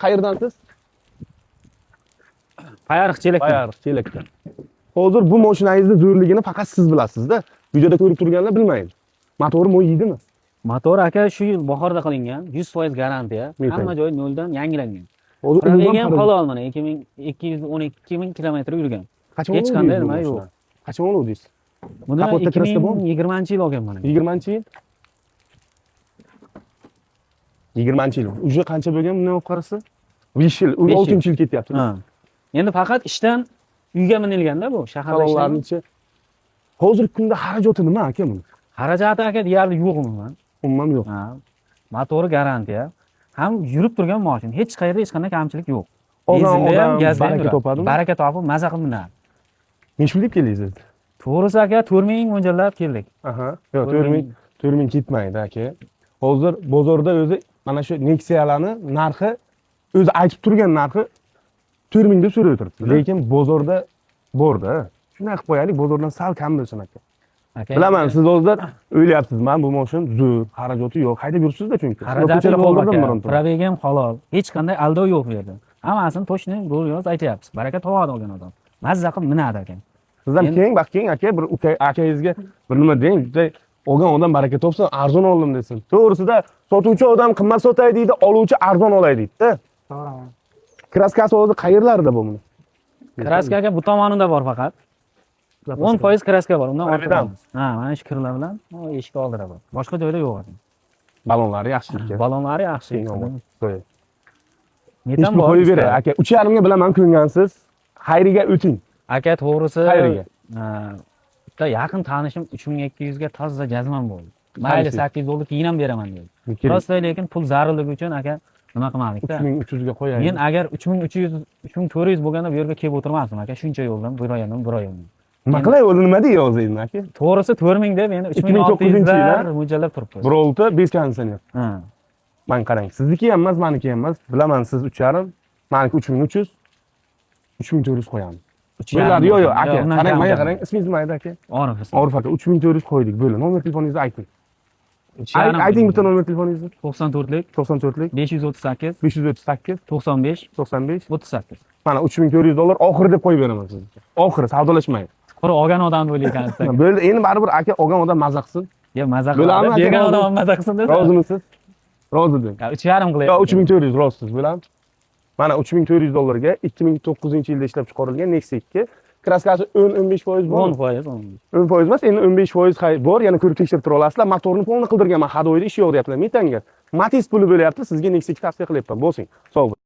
Qayerdansiz? Payariq chelakdan. Payariq chelakdan. Hozir bu mashinangizni zo'rligini faqat siz bilasizda. Videoda ko'rib turganlar bilmaydi. Motori mo'ydimi? Motor aka shu yil bahorda qilingan, 100% garantiya. Hamma joyi noldan yangilangan. Hozir Probegam halol mana 2212 ming kilometr yurgan. Hech qanday nima yo'q. Qachon oluvdingiz? Buni Kapotda kirasi bormi? 2020-yil olgan mana. 20-yil? 20-yil. Uje qancha bo'lgan bundan olib qarasa? 5 yil, 6-yil ketyapti. Ha. Endi faqat ishdan uyga minilganda bu shaharda ishlaydi. Salonlarnichi. Hozirgi kunda xarajati nima aka buni? Xarajati aka deyarli yo'q umuman. Umuman yo'q. Ha. Motori garantiya. Ham yurib turgan mashina. Hech qayerda hech qanday kamchilik yo'q. Benzinda ham, gazda ham baraka topadimi? Baraka topib, maza qilib minadi. Nech pul deb keldingiz? To'g'risi aka 4000 mo'ljallab keldik. Aha. Yo'q, 4000 ketmaydi aka. Hozir bozorda o'zi mana shu Nexia'larni narxi o'zi aytib turgan narxi 4000 deb so'rab turibdi. Lekin bozorda borda. Shunday qilib qo'yaylik, bozordan sal kam bo'lsin aka. Bilaman, siz hozir o'ylayapsiz, men bu mashina zo'r, xarajati yo'q. Haydab yuribsiz-da chunki. Xarajati yo'q. Probegam halol. Hech qanday aldov yo'q bu yerda. Hammasini to'shni ro'yoz aytyapsiz. Baraka tovadi olgan odam. Mazza qilib minadi ekan. Sizdan keyin keyin aka bir akangizga bir nima deng, bitta olgan odam baraka topsin, arzon oldim desin. To'g'risida sotuvchi odam qimmat sotay deydi, oluvchi arzon olay deydi-da. To'g'ri. Kraskasi hozir qayerlarda bu buni? Kraska aka bu tomonida bor faqat. 10% kraska bor. Undan ortiq emas. Ha, mana shu kirlar bilan eshik oldida bor. Boshqa joyda yo'q ekan. Balonlari yaxshi ekan. Balonlari yaxshi. Netan bor? Qo'yib beray aka. 3,5 ga bilaman ko'ngansiz. Xayriga o'ting. Aka to'g'risi Xayriga. Bitta yaqin tanishim 3200 ga toza jazman bo'ldi. Mayli 800 dollar keyin ham beraman dedi. Prosta lekin pul zarurligi uchun aka nima qilmadik-da. 3300 ga qo'yaylik. Men agar 3300, 3400 bo'lganda bu yerga kelib o'tirmasdim aka. Shuncha yo'ldan, bu yo'ldan, bu yo'ldan. Nima qilay, o'zi nima deya yozaymi aka? To'g'risi 4000 deb endi 3600 mo'ljallab turibdi. Bir olti 5 konditsioner. Ha. Men qarang, sizniki ham emas, meniki ham emas. Bilaman, siz 3,5, meniki 3300. 3400 qo'yamiz. Bo'ladi, yo'q, aka. Qarang, menga qarang. Ismingiz nima edi aka? Orif aka. 3400 qo'ydik. Bo'ldi. Nomer telefoningizni ayting. Ayting bitta nomer telefoningizni. 94lik 94lik 538 538 95 95 38. Mana $3400 oxiri deb qo'yib beraman sizga. Oxiri savdolashmaydi. Qora olgan odamni o'ylaykansiz. Bo'ldi, endi baribir aka olgan odam maza qilsin. Yo, maza qiladi. Bergan odam ham maza qilsin desa. Rozimisiz? Rozi deng. 3,5 qilyapti. Yo, 3400 rozisiz, bo'ladimi? Mana $3400 ga 2009-yilda ishlab chiqarilgan Nexia 2. Kraskasi 10-15% bor. 10%. 10% emas, endi 15% bor. Yana ko'rib tekshirib tura olasizlar. Motorni polni qildirganman, hadoyda ish yo'q deyaptilar. Metanga Matiz puli bo'lyapti, sizga Nexia 2 tavsiya qilyapman. Bo'lsin. Sog' bo'ling.